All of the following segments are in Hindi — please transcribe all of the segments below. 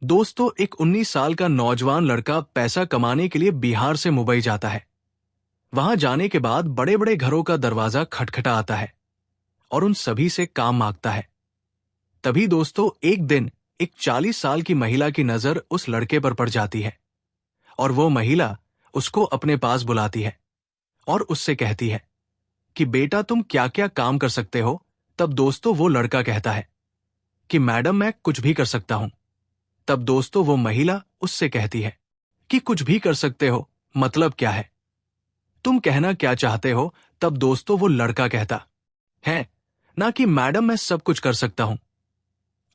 दोस्तों, एक 19 साल का नौजवान लड़का पैसा कमाने के लिए बिहार से मुंबई जाता है। वहां जाने के बाद बड़े बड़े घरों का दरवाजा खटखटा आता है और उन सभी से काम मांगता है। तभी दोस्तों, एक दिन एक 40 साल की महिला की नजर उस लड़के पर पड़ जाती है और वो महिला उसको अपने पास बुलाती है और उससे कहती है कि बेटा, तुम क्या क्या काम कर सकते हो। तब दोस्तों वो लड़का कहता है कि मैडम, मैं कुछ भी कर सकता हूं। तब दोस्तों वो महिला उससे कहती है कि कुछ भी कर सकते हो मतलब क्या है, तुम कहना क्या चाहते हो। तब दोस्तों वो लड़का कहता है ना कि मैडम, मैं सब कुछ कर सकता हूं,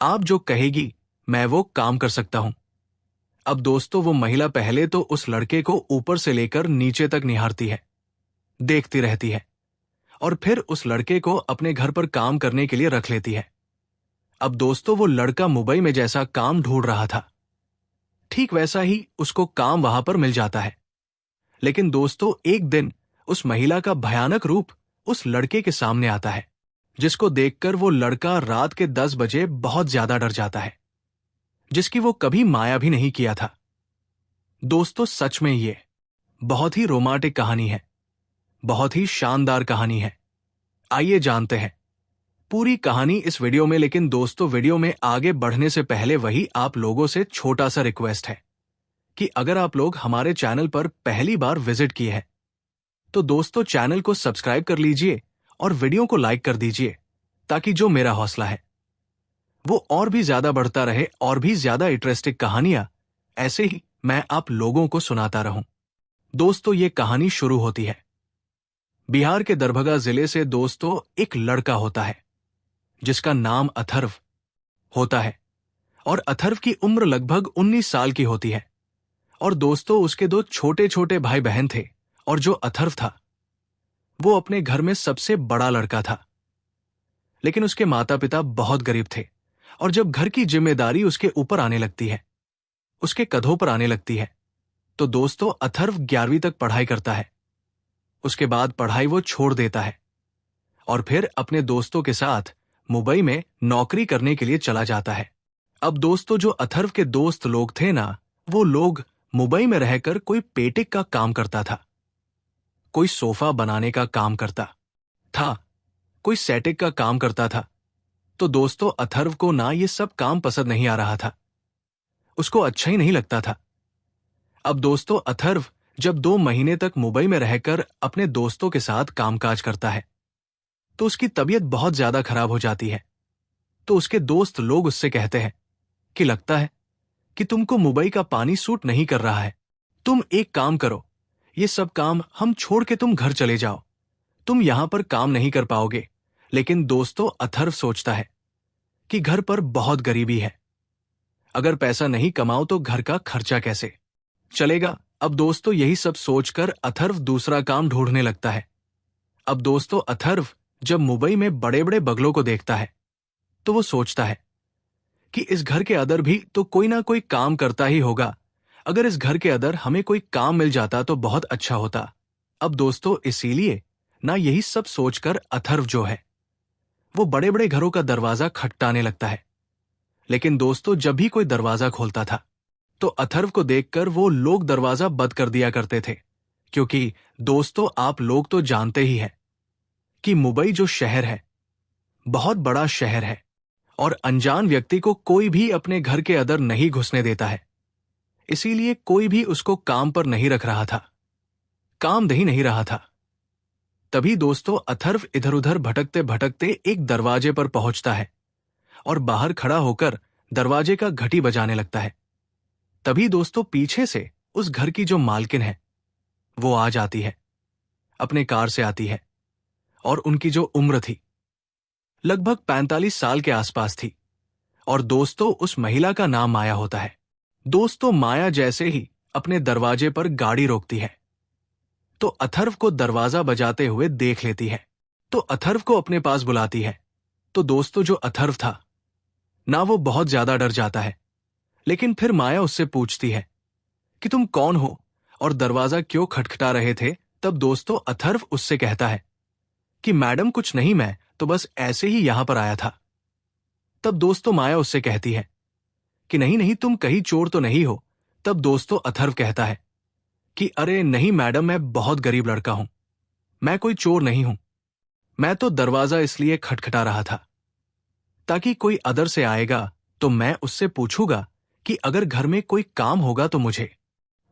आप जो कहेगी मैं वो काम कर सकता हूं। अब दोस्तों वो महिला पहले तो उस लड़के को ऊपर से लेकर नीचे तक निहारती है, देखती रहती है और फिर उस लड़के को अपने घर पर काम करने के लिए रख लेती है। अब दोस्तों वो लड़का मुंबई में जैसा काम ढूंढ रहा था, ठीक वैसा ही उसको काम वहां पर मिल जाता है। लेकिन दोस्तों एक दिन उस महिला का भयानक रूप उस लड़के के सामने आता है, जिसको देखकर वो लड़का रात के 10 बजे बहुत ज्यादा डर जाता है, जिसकी वो कभी माया भी नहीं किया था। दोस्तों सच में ये बहुत ही रोमांटिक कहानी है, बहुत ही शानदार कहानी है। आइए जानते हैं पूरी कहानी इस वीडियो में। लेकिन दोस्तों वीडियो में आगे बढ़ने से पहले वही आप लोगों से छोटा सा रिक्वेस्ट है कि अगर आप लोग हमारे चैनल पर पहली बार विजिट किए हैं तो दोस्तों चैनल को सब्सक्राइब कर लीजिए और वीडियो को लाइक कर दीजिए, ताकि जो मेरा हौसला है वो और भी ज्यादा बढ़ता रहे और भी ज्यादा इंटरेस्टिंग कहानियां ऐसे ही मैं आप लोगों को सुनाता रहूं। दोस्तों ये कहानी शुरू होती है बिहार के दरभंगा जिले से। दोस्तों एक लड़का होता है जिसका नाम अथर्व होता है और अथर्व की उम्र लगभग 19 साल की होती है। और दोस्तों उसके दो छोटे छोटे भाई बहन थे और जो अथर्व था वो अपने घर में सबसे बड़ा लड़का था। लेकिन उसके माता पिता बहुत गरीब थे और जब घर की जिम्मेदारी उसके ऊपर आने लगती है, उसके कंधों पर आने लगती है, तो दोस्तों अथर्व 11वीं तक पढ़ाई करता है। उसके बाद पढ़ाई वो छोड़ देता है और फिर अपने दोस्तों के साथ मुंबई में नौकरी करने के लिए चला जाता है। अब दोस्तों जो अथर्व के दोस्त लोग थे ना, वो लोग मुंबई में रहकर कोई पेटिक का काम करता था, कोई सोफा बनाने का काम करता था, कोई सेटिक का काम करता था। तो दोस्तों अथर्व को ना ये सब काम पसंद नहीं आ रहा था, उसको अच्छा ही नहीं लगता था। अब दोस्तों अथर्व जब 2 महीने तक मुंबई में रहकर अपने दोस्तों के साथ कामकाज करता है तो उसकी तबीयत बहुत ज्यादा खराब हो जाती है। तो उसके दोस्त लोग उससे कहते हैं कि लगता है कि तुमको मुंबई का पानी सूट नहीं कर रहा है, तुम एक काम करो, ये सब काम हम छोड़ के तुम घर चले जाओ, तुम यहां पर काम नहीं कर पाओगे। लेकिन दोस्तों अथर्व सोचता है कि घर पर बहुत गरीबी है, अगर पैसा नहीं कमाओ तो घर का खर्चा कैसे चलेगा। अब दोस्तों यही सब सोचकर अथर्व दूसरा काम ढूंढने लगता है। अब दोस्तों अथर्व जब मुंबई में बड़े बड़े बंगलों को देखता है तो वो सोचता है कि इस घर के अंदर भी तो कोई ना कोई काम करता ही होगा, अगर इस घर के अंदर हमें कोई काम मिल जाता तो बहुत अच्छा होता। अब दोस्तों इसीलिए ना यही सब सोचकर अथर्व जो है वो बड़े बड़े घरों का दरवाजा खटखटाने लगता है। लेकिन दोस्तों जब भी कोई दरवाजा खोलता था तो अथर्व को देखकर वो लोग दरवाजा बंद कर दिया करते थे, क्योंकि दोस्तों आप लोग तो जानते ही हैं कि मुंबई जो शहर है बहुत बड़ा शहर है और अनजान व्यक्ति को कोई भी अपने घर के अंदर नहीं घुसने देता है। इसीलिए कोई भी उसको काम पर नहीं रख रहा था, काम दे ही नहीं रहा था। तभी दोस्तों अथर्व इधर उधर भटकते भटकते एक दरवाजे पर पहुंचता है और बाहर खड़ा होकर दरवाजे का घंटी बजाने लगता है। तभी दोस्तों पीछे से उस घर की जो मालकिन है वो आ जाती है, अपने कार से आती है और उनकी जो उम्र थी लगभग 45 साल के आसपास थी। और दोस्तों उस महिला का नाम माया होता है। दोस्तों माया जैसे ही अपने दरवाजे पर गाड़ी रोकती है तो अथर्व को दरवाजा बजाते हुए देख लेती है, तो अथर्व को अपने पास बुलाती है। तो दोस्तों जो अथर्व था ना वो बहुत ज्यादा डर जाता है। लेकिन फिर माया उससे पूछती है कि तुम कौन हो और दरवाजा क्यों खटखटा रहे थे। तब दोस्तों अथर्व उससे कहता है कि मैडम कुछ नहीं, मैं तो बस ऐसे ही यहां पर आया था। तब दोस्तों माया उससे कहती है कि नहीं नहीं, तुम कहीं चोर तो नहीं हो। तब दोस्तों अथर्व कहता है कि अरे नहीं मैडम, मैं बहुत गरीब लड़का हूं, मैं कोई चोर नहीं हूं। मैं तो दरवाजा इसलिए खटखटा रहा था ताकि कोई अदर से आएगा तो मैं उससे पूछूंगा कि अगर घर में कोई काम होगा तो मुझे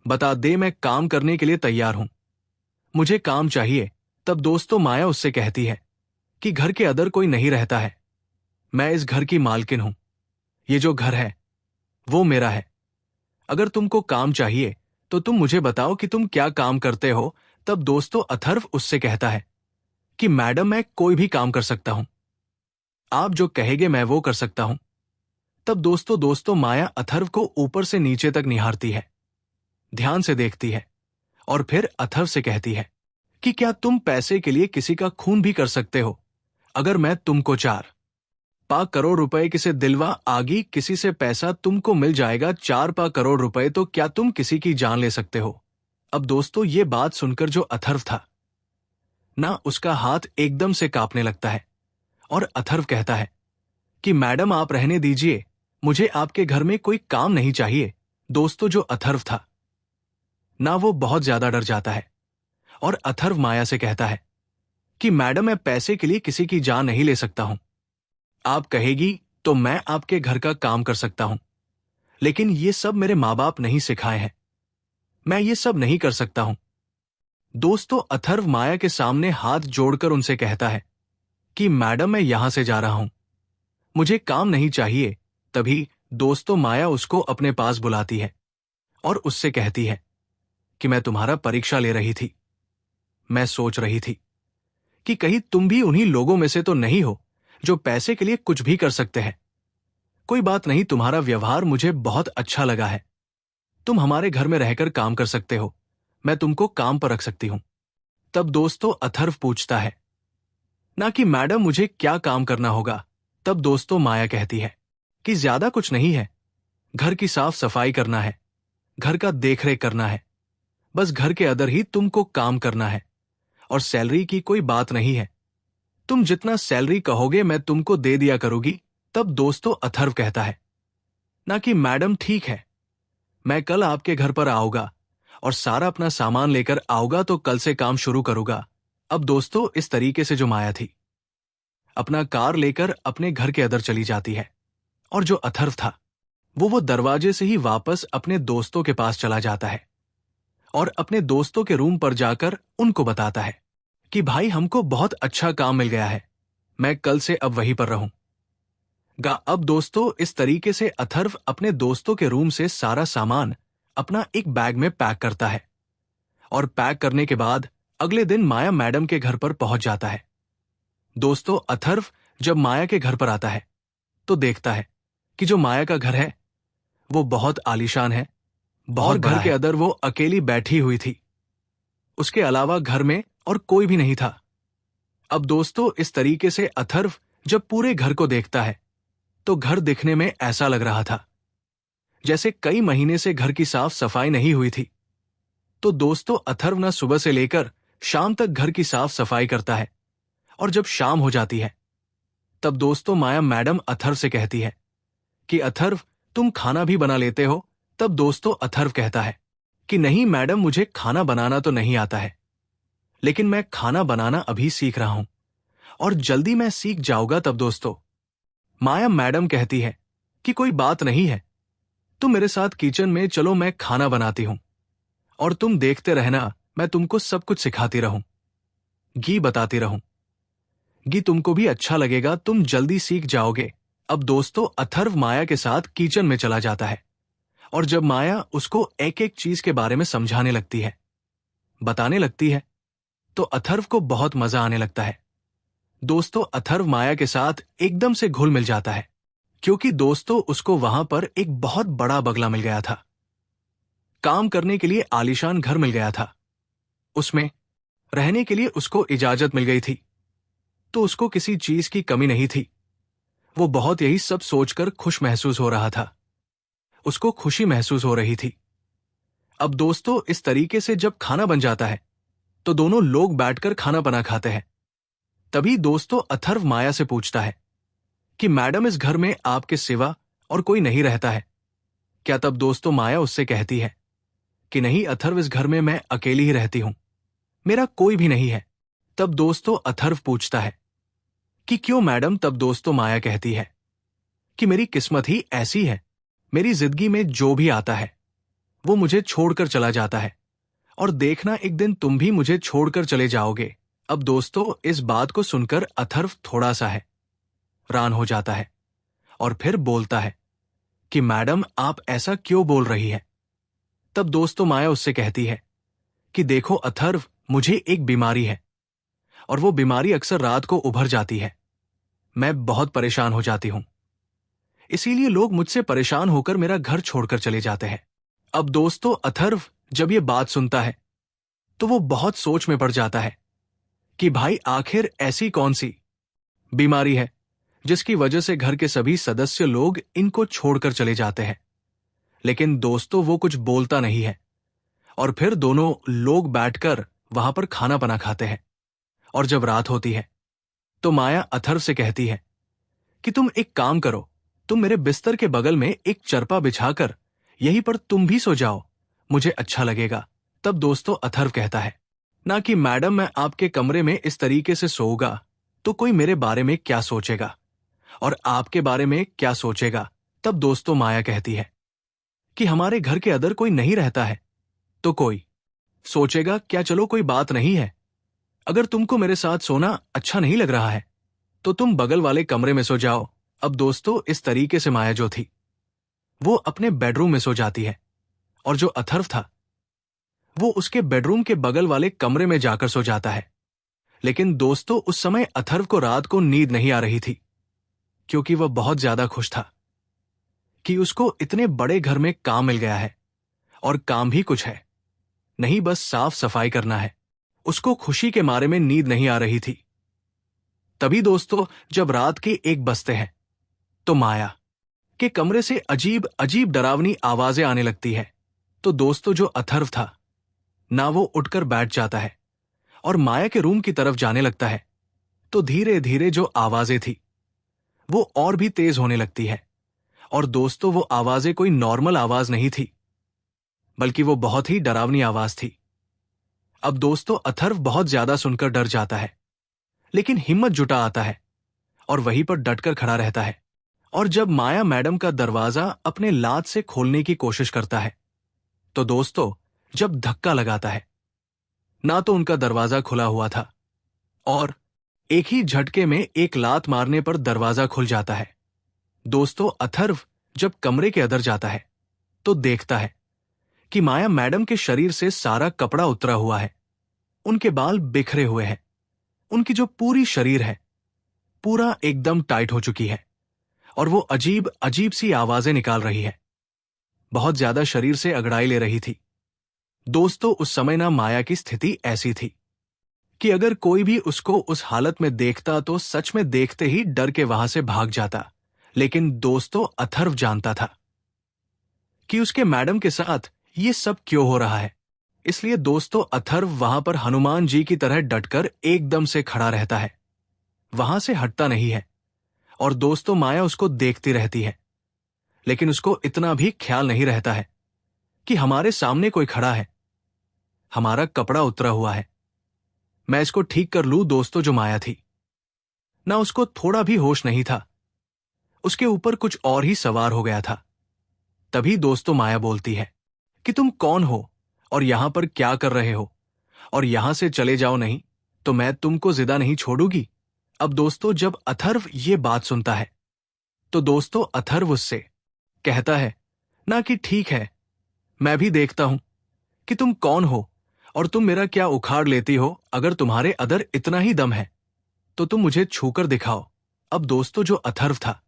बता दे, मैं काम करने के लिए तैयार हूं, मुझे काम चाहिए। तब दोस्तों माया उससे कहती है कि घर के अदर कोई नहीं रहता है, मैं इस घर की मालकिन हूं, ये जो घर है वो मेरा है। अगर तुमको काम चाहिए तो तुम मुझे बताओ कि तुम क्या काम करते हो। तब दोस्तों अथर्व उससे कहता है कि मैडम मैं कोई भी काम कर सकता हूं, आप जो कहेंगे मैं वो कर सकता हूं। तब दोस्तों माया अथर्व को ऊपर से नीचे तक निहारती है, ध्यान से देखती है और फिर अथर्व से कहती है कि क्या तुम पैसे के लिए किसी का खून भी कर सकते हो? अगर मैं तुमको 4 करोड़ रुपए किसे दिलवा आगी, किसी से पैसा तुमको मिल जाएगा 4 करोड़ रुपए, तो क्या तुम किसी की जान ले सकते हो? अब दोस्तों ये बात सुनकर जो अथर्व था ना, उसका हाथ एकदम से कांपने लगता है और अथर्व कहता है कि मैडम आप रहने दीजिए, मुझे आपके घर में कोई काम नहीं चाहिए। दोस्तों जो अथर्व था ना, वो बहुत ज्यादा डर जाता है और अथर्व माया से कहता है कि मैडम मैं पैसे के लिए किसी की जान नहीं ले सकता हूं, आप कहेगी तो मैं आपके घर का काम कर सकता हूं, लेकिन ये सब मेरे माँ बाप नहीं सिखाए हैं, मैं ये सब नहीं कर सकता हूं। दोस्तों अथर्व माया के सामने हाथ जोड़कर उनसे कहता है कि मैडम मैं यहां से जा रहा हूं, मुझे काम नहीं चाहिए। तभी दोस्तों माया उसको अपने पास बुलाती है और उससे कहती है कि मैं तुम्हारा परीक्षा ले रही थी, मैं सोच रही थी कि कहीं तुम भी उन्हीं लोगों में से तो नहीं हो जो पैसे के लिए कुछ भी कर सकते हैं। कोई बात नहीं, तुम्हारा व्यवहार मुझे बहुत अच्छा लगा है, तुम हमारे घर में रहकर काम कर सकते हो, मैं तुमको काम पर रख सकती हूं। तब दोस्तों अथर्व पूछता है ना कि मैडम मुझे क्या काम करना होगा। तब दोस्तों माया कहती है कि ज्यादा कुछ नहीं है, घर की साफ सफाई करना है, घर का देखरेख करना है, बस घर के अंदर ही तुमको काम करना है और सैलरी की कोई बात नहीं है, तुम जितना सैलरी कहोगे मैं तुमको दे दिया करूंगी। तब दोस्तों अथर्व कहता है ना कि मैडम ठीक है, मैं कल आपके घर पर आऊंगा और सारा अपना सामान लेकर आऊंगा, तो कल से काम शुरू करूंगा। अब दोस्तों इस तरीके से जो माया थी अपना कार लेकर अपने घर के अंदर चली जाती है और जो अथर्व था वो दरवाजे से ही वापस अपने दोस्तों के पास चला जाता है और अपने दोस्तों के रूम पर जाकर उनको बताता है कि भाई हमको बहुत अच्छा काम मिल गया है, मैं कल से अब वहीं पर रहूंगा। अब दोस्तों इस तरीके से अथर्व अपने दोस्तों के रूम से सारा सामान अपना एक बैग में पैक करता है और पैक करने के बाद अगले दिन माया मैडम के घर पर पहुंच जाता है। दोस्तों अथर्व जब माया के घर पर आता है तो देखता है कि जो माया का घर है वो बहुत आलीशान है और घर के अंदर वो अकेली बैठी हुई थी, उसके अलावा घर में और कोई भी नहीं था। अब दोस्तों इस तरीके से अथर्व जब पूरे घर को देखता है तो घर दिखने में ऐसा लग रहा था जैसे कई महीने से घर की साफ सफाई नहीं हुई थी। तो दोस्तों अथर्व न सुबह से लेकर शाम तक घर की साफ सफाई करता है और जब शाम हो जाती है तब दोस्तों माया मैडम अथर्व से कहती है कि अथर्व तुम खाना भी बना लेते हो। तब दोस्तों अथर्व कहता है कि नहीं मैडम, मुझे खाना बनाना तो नहीं आता है, लेकिन मैं खाना बनाना अभी सीख रहा हूं और जल्दी मैं सीख जाऊंगा। तब दोस्तों माया मैडम कहती है कि कोई बात नहीं है, तुम मेरे साथ किचन में चलो, मैं खाना बनाती हूं और तुम देखते रहना, मैं तुमको सब कुछ सिखाती रहूं, घी बताती रहूं, घी तुमको भी अच्छा लगेगा, तुम जल्दी सीख जाओगे। अब दोस्तों अथर्व माया के साथ किचन में चला जाता है और जब माया उसको एक एक चीज के बारे में समझाने लगती है, बताने लगती है, तो अथर्व को बहुत मजा आने लगता है। दोस्तों अथर्व माया के साथ एकदम से घुल मिल जाता है क्योंकि दोस्तों उसको वहां पर एक बहुत बड़ा बंगला मिल गया था, काम करने के लिए आलीशान घर मिल गया था, उसमें रहने के लिए उसको इजाजत मिल गई थी, तो उसको किसी चीज की कमी नहीं थी। वो बहुत यही सब सोचकर खुश महसूस हो रहा था, उसको खुशी महसूस हो रही थी। अब दोस्तों इस तरीके से जब खाना बन जाता है तो दोनों लोग बैठकर खाना बना खाते हैं। तभी दोस्तों अथर्व माया से पूछता है कि मैडम इस घर में आपके सिवा और कोई नहीं रहता है, क्या तब दोस्तों माया उससे कहती है कि नहीं अथर्व, इस घर में मैं अकेली ही रहती हूं, मेरा कोई भी नहीं है। तब दोस्तों अथर्व पूछता है कि क्यों मैडम? तब दोस्तों माया कहती है कि मेरी किस्मत ही ऐसी है, मेरी जिंदगी में जो भी आता है वो मुझे छोड़कर चला जाता है, और देखना एक दिन तुम भी मुझे छोड़कर चले जाओगे। अब दोस्तों इस बात को सुनकर अथर्व थोड़ा सा हैरान हो जाता है और फिर बोलता है कि मैडम आप ऐसा क्यों बोल रही है? तब दोस्तों माया उससे कहती है कि देखो अथर्व, मुझे एक बीमारी है और वो बीमारी अक्सर रात को उभर जाती है। मैं बहुत परेशान हो जाती हूं, इसीलिए लोग मुझसे परेशान होकर मेरा घर छोड़कर चले जाते हैं। अब दोस्तों अथर्व जब ये बात सुनता है तो वो बहुत सोच में पड़ जाता है कि भाई आखिर ऐसी कौन सी बीमारी है जिसकी वजह से घर के सभी सदस्य लोग इनको छोड़कर चले जाते हैं। लेकिन दोस्तों वो कुछ बोलता नहीं है और फिर दोनों लोग बैठकर वहां पर खाना बना खाते हैं। और जब रात होती है तो माया अथर्व से कहती है कि तुम एक काम करो, तुम मेरे बिस्तर के बगल में एक चरपा बिछाकर यहीं पर तुम भी सो जाओ, मुझे अच्छा लगेगा। तब दोस्तों अथर्व कहता है ना कि मैडम मैं आपके कमरे में इस तरीके से सोऊंगा तो कोई मेरे बारे में क्या सोचेगा और आपके बारे में क्या सोचेगा। तब दोस्तों माया कहती है कि हमारे घर के अंदर कोई नहीं रहता है तो कोई सोचेगा क्या, चलो कोई बात नहीं है। अगर तुमको मेरे साथ सोना अच्छा नहीं लग रहा है तो तुम बगल वाले कमरे में सो जाओ। अब दोस्तों इस तरीके से माया जो थी वो अपने बेडरूम में सो जाती है और जो अथर्व था वो उसके बेडरूम के बगल वाले कमरे में जाकर सो जाता है। लेकिन दोस्तों उस समय अथर्व को रात को नींद नहीं आ रही थी, क्योंकि वह बहुत ज्यादा खुश था कि उसको इतने बड़े घर में काम मिल गया है, और काम भी कुछ है नहीं, बस साफ सफाई करना है। उसको खुशी के मारे में नींद नहीं आ रही थी। तभी दोस्तों जब रात के 1 बजते हैं तो माया के कमरे से अजीब अजीब डरावनी आवाजें आने लगती है। तो दोस्तों जो अथर्व था ना वो उठकर बैठ जाता है और माया के रूम की तरफ जाने लगता है। तो धीरे धीरे जो आवाजें थी वो और भी तेज होने लगती है, और दोस्तों वो आवाजें कोई नॉर्मल आवाज नहीं थी, बल्कि वो बहुत ही डरावनी आवाज थी। अब दोस्तों अथर्व बहुत ज्यादा सुनकर डर जाता है, लेकिन हिम्मत जुटा आता है और वहीं पर डटकर खड़ा रहता है। और जब माया मैडम का दरवाजा अपने लात से खोलने की कोशिश करता है तो दोस्तों जब धक्का लगाता है ना तो उनका दरवाजा खुला हुआ था, और एक ही झटके में एक लात मारने पर दरवाजा खुल जाता है। दोस्तों अथर्व जब कमरे के अंदर जाता है तो देखता है कि माया मैडम के शरीर से सारा कपड़ा उतरा हुआ है, उनके बाल बिखरे हुए हैं, उनकी जो पूरी शरीर है पूरा एकदम टाइट हो चुकी है, और वो अजीब अजीब सी आवाजें निकाल रही है, बहुत ज्यादा शरीर से अगड़ाई ले रही थी। दोस्तों उस समय ना माया की स्थिति ऐसी थी कि अगर कोई भी उसको उस हालत में देखता तो सच में देखते ही डर के वहां से भाग जाता। लेकिन दोस्तों अथर्व जानता था कि उसके मैडम के साथ ये सब क्यों हो रहा है, इसलिए दोस्तों अथर्व वहां पर हनुमान जी की तरह डटकर एकदम से खड़ा रहता है, वहां से हटता नहीं है। और दोस्तों माया उसको देखती रहती है, लेकिन उसको इतना भी ख्याल नहीं रहता है कि हमारे सामने कोई खड़ा है, हमारा कपड़ा उतरा हुआ है, मैं इसको ठीक कर लूं। दोस्तों जो माया थी ना उसको थोड़ा भी होश नहीं था, उसके ऊपर कुछ और ही सवार हो गया था। तभी दोस्तों माया बोलती है कि तुम कौन हो और यहां पर क्या कर रहे हो, और यहां से चले जाओ, नहीं तो मैं तुमको जिंदा नहीं छोड़ूंगी। अब दोस्तों जब अथर्व ये बात सुनता है तो दोस्तों अथर्व उससे कहता है ना कि ठीक है, मैं भी देखता हूं कि तुम कौन हो और तुम मेरा क्या उखाड़ लेती हो। अगर तुम्हारे अंदर इतना ही दम है तो तुम मुझे छूकर दिखाओ। अब दोस्तों जो अथर्व था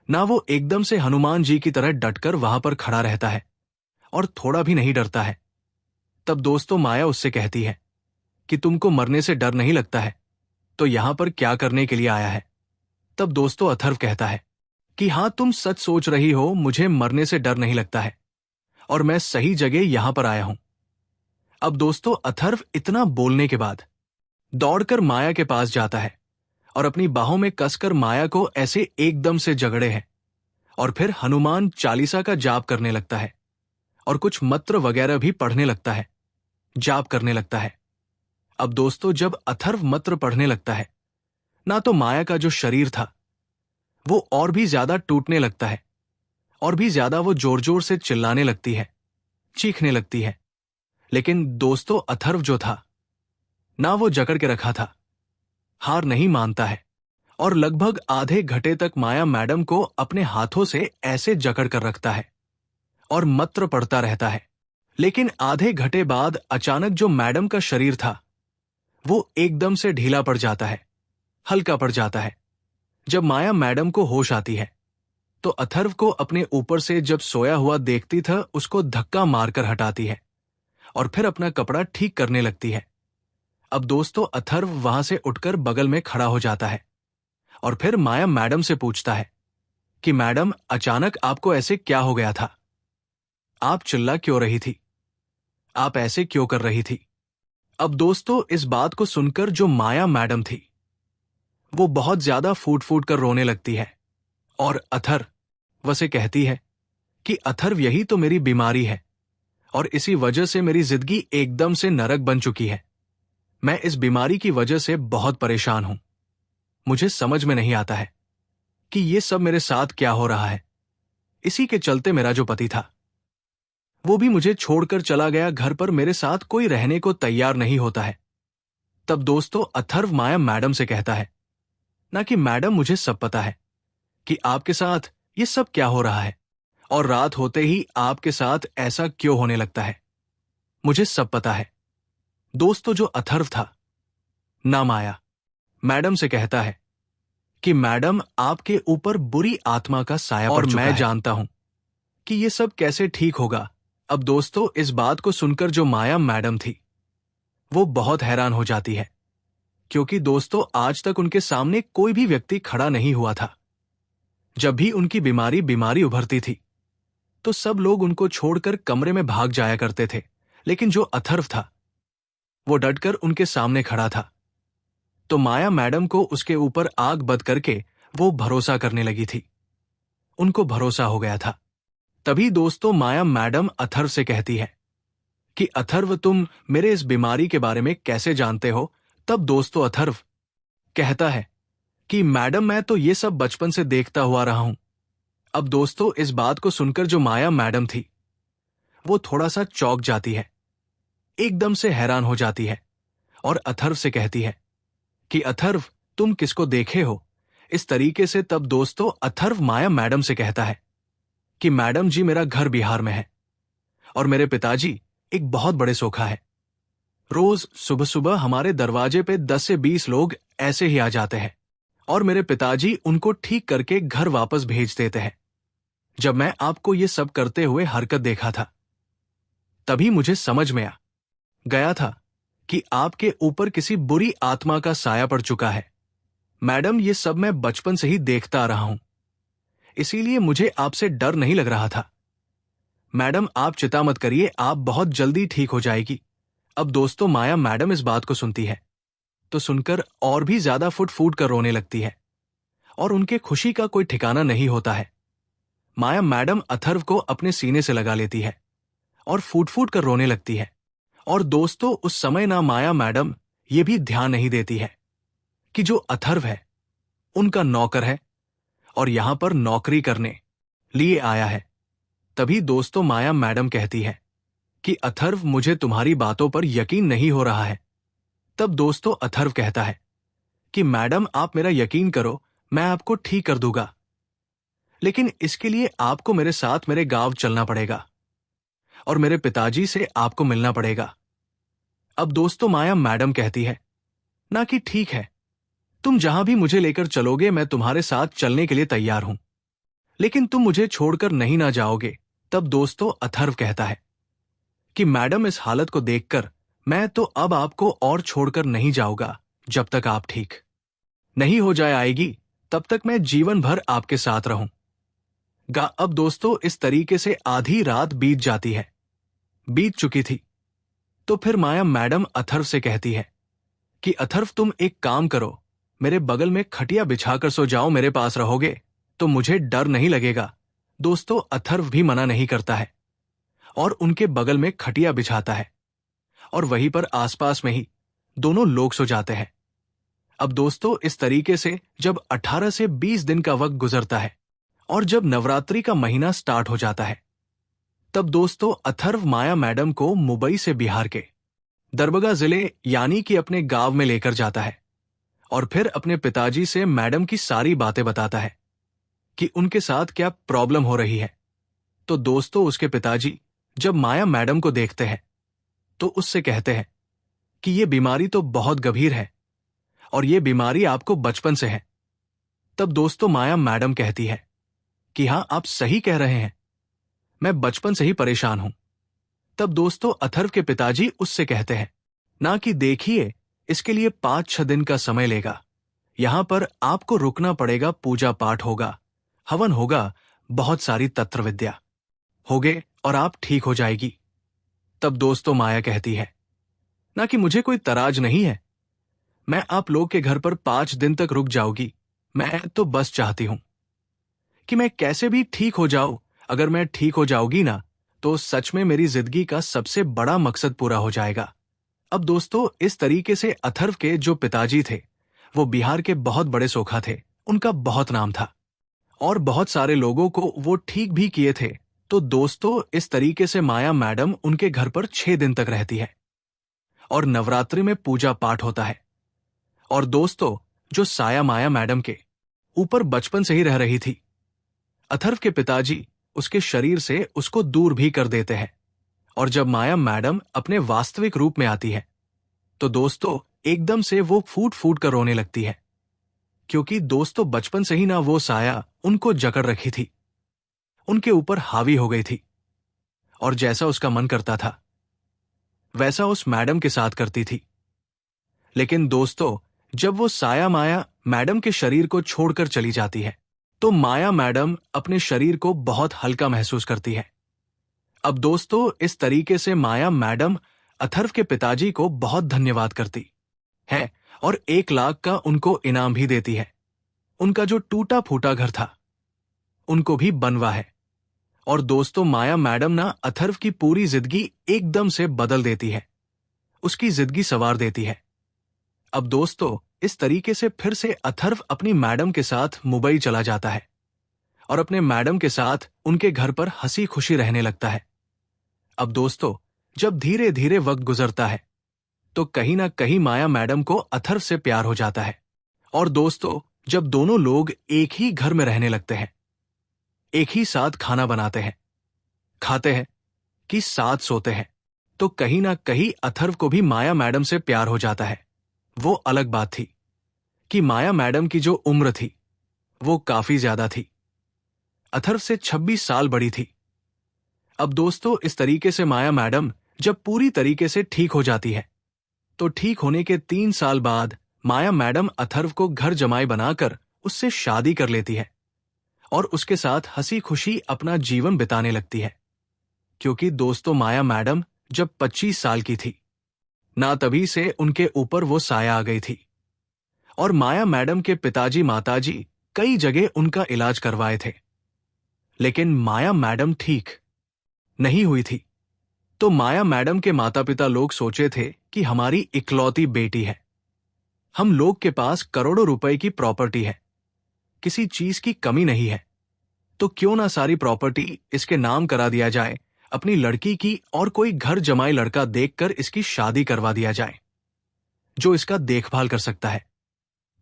ना वो एकदम से हनुमान जी की तरह डटकर वहां पर खड़ा रहता है और थोड़ा भी नहीं डरता है। तब दोस्तों माया उससे कहती है कि तुमको मरने से डर नहीं लगता है तो यहां पर क्या करने के लिए आया है। तब दोस्तों अथर्व कहता है कि हां तुम सच सोच रही हो, मुझे मरने से डर नहीं लगता है और मैं सही जगह यहां पर आया हूं। अब दोस्तों अथर्व इतना बोलने के बाद दौड़कर माया के पास जाता है और अपनी बाहों में कसकर माया को ऐसे एकदम से जगड़े है और फिर हनुमान चालीसा का जाप करने लगता है और कुछ मंत्र वगैरह भी पढ़ने लगता है, जाप करने लगता है। अब दोस्तों, जब अथर्व मंत्र पढ़ने लगता है ना, तो माया का जो शरीर था वो और भी ज्यादा टूटने लगता है और भी ज्यादा वो जोर जोर से चिल्लाने लगती है, चीखने लगती है। लेकिन दोस्तों, अथर्व जो था ना, वो जकड़ के रखा था, हार नहीं मानता है और लगभग आधे घंटे तक माया मैडम को अपने हाथों से ऐसे जकड़ कर रखता है और मंत्र पढ़ता रहता है। लेकिन आधे घंटे बाद अचानक जो मैडम का शरीर था वो एकदम से ढीला पड़ जाता है, हल्का पड़ जाता है। जब माया मैडम को होश आती है तो अथर्व को अपने ऊपर से जब सोया हुआ देखती था, उसको धक्का मारकर हटाती है और फिर अपना कपड़ा ठीक करने लगती है। अब दोस्तों, अथर्व वहां से उठकर बगल में खड़ा हो जाता है और फिर माया मैडम से पूछता है कि मैडम, अचानक आपको ऐसे क्या हो गया था? आप चिल्ला क्यों रही थी? आप ऐसे क्यों कर रही थी? अब दोस्तों, इस बात को सुनकर जो माया मैडम थी वो बहुत ज्यादा फूट फूट कर रोने लगती है और अथर्व से कहती है कि अथर्व, यही तो मेरी बीमारी है और इसी वजह से मेरी जिंदगी एकदम से नरक बन चुकी है। मैं इस बीमारी की वजह से बहुत परेशान हूं। मुझे समझ में नहीं आता है कि ये सब मेरे साथ क्या हो रहा है। इसी के चलते मेरा जो पति था वो भी मुझे छोड़कर चला गया। घर पर मेरे साथ कोई रहने को तैयार नहीं होता है। तब दोस्तों, अथर्व माया मैडम से कहता है ना कि मैडम, मुझे सब पता है कि आपके साथ ये सब क्या हो रहा है और रात होते ही आपके साथ ऐसा क्यों होने लगता है। मुझे सब पता है। दोस्तों, जो अथर्व था ना, माया मैडम से कहता है कि मैडम, आपके ऊपर बुरी आत्मा का साया पड़ चुका है और मैं जानता हूं कि ये सब कैसे ठीक होगा। अब दोस्तों, इस बात को सुनकर जो माया मैडम थी वो बहुत हैरान हो जाती है, क्योंकि दोस्तों, आज तक उनके सामने कोई भी व्यक्ति खड़ा नहीं हुआ था। जब भी उनकी बीमारी उभरती थी तो सब लोग उनको छोड़कर कमरे में भाग जाया करते थे, लेकिन जो अथर्व था वो डटकर उनके सामने खड़ा था। तो माया मैडम को उसके ऊपर आग बद करके वो भरोसा करने लगी थी। उनको भरोसा हो गया था। तभी दोस्तों, माया मैडम अथर्व से कहती है कि अथर्व, तुम मेरे इस बीमारी के बारे में कैसे जानते हो? तब दोस्तों, अथर्व कहता है कि मैडम, मैं तो ये सब बचपन से देखता हुआ रहा हूं। अब दोस्तों, इस बात को सुनकर जो माया मैडम थी वो थोड़ा सा चौंक जाती है, एकदम से हैरान हो जाती है और अथर्व से कहती है कि अथर्व, तुम किसको देखे हो इस तरीके से? तब दोस्तों, अथर्व माया मैडम से कहता है कि मैडम जी, मेरा घर बिहार में है और मेरे पिताजी एक बहुत बड़े सोखा है। रोज सुबह सुबह हमारे दरवाजे पे 10 से 20 लोग ऐसे ही आ जाते हैं और मेरे पिताजी उनको ठीक करके घर वापस भेज देते हैं। जब मैं आपको ये सब करते हुए हरकत देखा था तभी मुझे समझ में आ गया था कि आपके ऊपर किसी बुरी आत्मा का साया पड़ चुका है। मैडम, ये सब मैं बचपन से ही देखता आ रहा हूं, इसीलिए मुझे आपसे डर नहीं लग रहा था। मैडम, आप चिंता मत करिए, आप बहुत जल्दी ठीक हो जाएगी। अब दोस्तों, माया मैडम इस बात को सुनती है तो सुनकर और भी ज्यादा फुट फूट कर रोने लगती है और उनके खुशी का कोई ठिकाना नहीं होता है। माया मैडम अथर्व को अपने सीने से लगा लेती है और फूट फूट कर रोने लगती है। और दोस्तों, उस समय ना माया मैडम ये भी ध्यान नहीं देती है कि जो अथर्व है उनका नौकर है और यहां पर नौकरी करने लिए आया है। तभी दोस्तों, माया मैडम कहती है कि अथर्व, मुझे तुम्हारी बातों पर यकीन नहीं हो रहा है। तब दोस्तों, अथर्व कहता है कि मैडम, आप मेरा यकीन करो, मैं आपको ठीक कर दूंगा, लेकिन इसके लिए आपको मेरे साथ मेरे गांव चलना पड़ेगा और मेरे पिताजी से आपको मिलना पड़ेगा। अब दोस्तों, माया मैडम कहती है ना कि ठीक है, तुम जहां भी मुझे लेकर चलोगे मैं तुम्हारे साथ चलने के लिए तैयार हूं, लेकिन तुम मुझे छोड़कर नहीं ना जाओगे। तब दोस्तों, अथर्व कहता है कि मैडम, इस हालत को देखकर मैं तो अब आपको और छोड़कर नहीं जाऊंगा जब तक आप ठीक नहीं हो जाए आएगी, तब तक मैं जीवन भर आपके साथ रहूंगा। अब दोस्तों, इस तरीके से आधी रात बीत चुकी थी। तो फिर माया मैडम अथर्व से कहती है कि अथर्व, तुम एक काम करो, मेरे बगल में खटिया बिछाकर सो जाओ, मेरे पास रहोगे तो मुझे डर नहीं लगेगा दोस्तों अथर्व भी मना नहीं करता है और उनके बगल में खटिया बिछाता है और वहीं पर आसपास में ही दोनों लोग सो जाते हैं। अब दोस्तों इस तरीके से जब 18 से 20 दिन का वक्त गुजरता है और जब नवरात्रि का महीना स्टार्ट हो जाता है, तब दोस्तों अथर्व माया मैडम को मुंबई से बिहार के दरभंगा जिले यानी कि अपने गांव में लेकर जाता है और फिर अपने पिताजी से मैडम की सारी बातें बताता है कि उनके साथ क्या प्रॉब्लम हो रही है। तो दोस्तों उसके पिताजी जब माया मैडम को देखते हैं तो उससे कहते हैं कि ये बीमारी तो बहुत गंभीर है और ये बीमारी आपको बचपन से है। तब दोस्तों माया मैडम कहती है कि हां आप सही कह रहे हैं, मैं बचपन से ही परेशान हूं। तब दोस्तों अथर्व के पिताजी उससे कहते हैं ना कि देखिए इसके लिए 5-6 दिन का समय लेगा, यहां पर आपको रुकना पड़ेगा, पूजा पाठ होगा, हवन होगा, बहुत सारी तंत्र विद्या होगे और आप ठीक हो जाएगी। तब दोस्तों माया कहती है ना कि मुझे कोई तराज नहीं है, मैं आप लोग के घर पर 5 दिन तक रुक जाऊंगी, मैं तो बस चाहती हूं कि मैं कैसे भी ठीक हो जाऊं। अगर मैं ठीक हो जाऊंगी ना तो सच में मेरी जिंदगी का सबसे बड़ा मकसद पूरा हो जाएगा। अब दोस्तों इस तरीके से अथर्व के जो पिताजी थे वो बिहार के बहुत बड़े सोखा थे, उनका बहुत नाम था और बहुत सारे लोगों को वो ठीक भी किए थे। तो दोस्तों इस तरीके से माया मैडम उनके घर पर 6 दिन तक रहती है और नवरात्रि में पूजा पाठ होता है। और दोस्तों जो साया माया मैडम के ऊपर बचपन से ही रह रही थी, अथर्व के पिताजी उसके शरीर से उसको दूर भी कर देते हैं। और जब माया मैडम अपने वास्तविक रूप में आती है तो दोस्तों एकदम से वो फूट फूट कर रोने लगती है, क्योंकि दोस्तों बचपन से ही ना वो साया उनको जकड़ रखी थी, उनके ऊपर हावी हो गई थी और जैसा उसका मन करता था वैसा उस मैडम के साथ करती थी। लेकिन दोस्तों जब वो साया माया मैडम के शरीर को छोड़कर चली जाती है तो माया मैडम अपने शरीर को बहुत हल्का महसूस करती है। अब दोस्तों इस तरीके से माया मैडम अथर्व के पिताजी को बहुत धन्यवाद करती है और 1 लाख का उनको इनाम भी देती है। उनका जो टूटा फूटा घर था उनको भी बनवा है। और दोस्तों माया मैडम ना अथर्व की पूरी जिंदगी एकदम से बदल देती है, उसकी जिंदगी संवार देती है। अब दोस्तों इस तरीके से फिर से अथर्व अपनी मैडम के साथ मुंबई चला जाता है और अपने मैडम के साथ उनके घर पर हंसी खुशी रहने लगता है। अब दोस्तों जब धीरे धीरे वक्त गुजरता है तो कहीं ना कहीं माया मैडम को अथर्व से प्यार हो जाता है। और दोस्तों जब दोनों लोग एक ही घर में रहने लगते हैं, एक ही साथ खाना बनाते हैं, खाते हैं कि साथ सोते हैं, तो कहीं ना कहीं अथर्व को भी माया मैडम से प्यार हो जाता है। वो अलग बात थी कि माया मैडम की जो उम्र थी वो काफी ज्यादा थी, अथर्व से 26 साल बड़ी थी। अब दोस्तों इस तरीके से माया मैडम जब पूरी तरीके से ठीक हो जाती है तो ठीक होने के 3 साल बाद माया मैडम अथर्व को घर जमाई बनाकर उससे शादी कर लेती है और उसके साथ हंसी खुशी अपना जीवन बिताने लगती है। क्योंकि दोस्तों माया मैडम जब 25 साल की थी ना तभी से उनके ऊपर वो साया आ गई थी और माया मैडम के पिताजी माताजी कई जगह उनका इलाज करवाए थे, लेकिन माया मैडम ठीक नहीं हुई थी। तो माया मैडम के माता पिता लोग सोचे थे कि हमारी इकलौती बेटी है, हम लोग के पास करोड़ों रुपए की प्रॉपर्टी है, किसी चीज की कमी नहीं है, तो क्यों ना सारी प्रॉपर्टी इसके नाम करा दिया जाए अपनी लड़की की और कोई घर जमाई लड़का देखकर इसकी शादी करवा दिया जाए जो इसका देखभाल कर सकता है।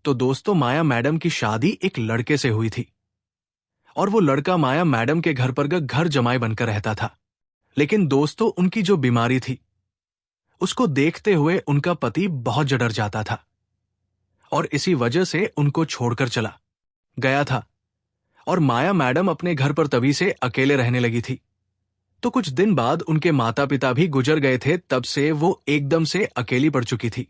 तो दोस्तों माया मैडम की शादी एक लड़के से हुई थी और वो लड़का माया मैडम के घर पर घर जमाई बनकर रहता था। लेकिन दोस्तों उनकी जो बीमारी थी उसको देखते हुए उनका पति बहुत डर जाता था और इसी वजह से उनको छोड़कर चला गया था और माया मैडम अपने घर पर तभी से अकेले रहने लगी थी। तो कुछ दिन बाद उनके माता पिता भी गुजर गए थे, तब से वो एकदम से अकेली पड़ चुकी थी।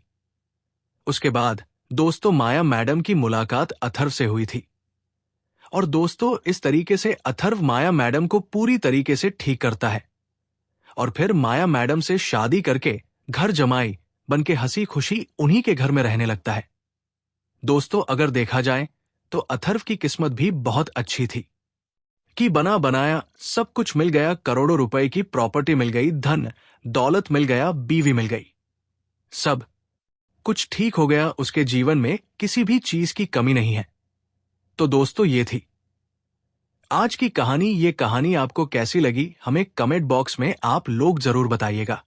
उसके बाद दोस्तों माया मैडम की मुलाकात अथर्व से हुई थी और दोस्तों इस तरीके से अथर्व माया मैडम को पूरी तरीके से ठीक करता है और फिर माया मैडम से शादी करके घर जमाई बनके हंसी खुशी उन्हीं के घर में रहने लगता है। दोस्तों अगर देखा जाए तो अथर्व की किस्मत भी बहुत अच्छी थी, कि बना बनाया सब कुछ मिल गया, करोड़ों रुपए की प्रॉपर्टी मिल गई, धन दौलत मिल गया, बीवी मिल गई, सब कुछ ठीक हो गया, उसके जीवन में किसी भी चीज की कमी नहीं है। तो दोस्तों, ये थी आज की कहानी। ये कहानी आपको कैसी लगी हमें कमेंट बॉक्स में आप लोग जरूर बताइएगा।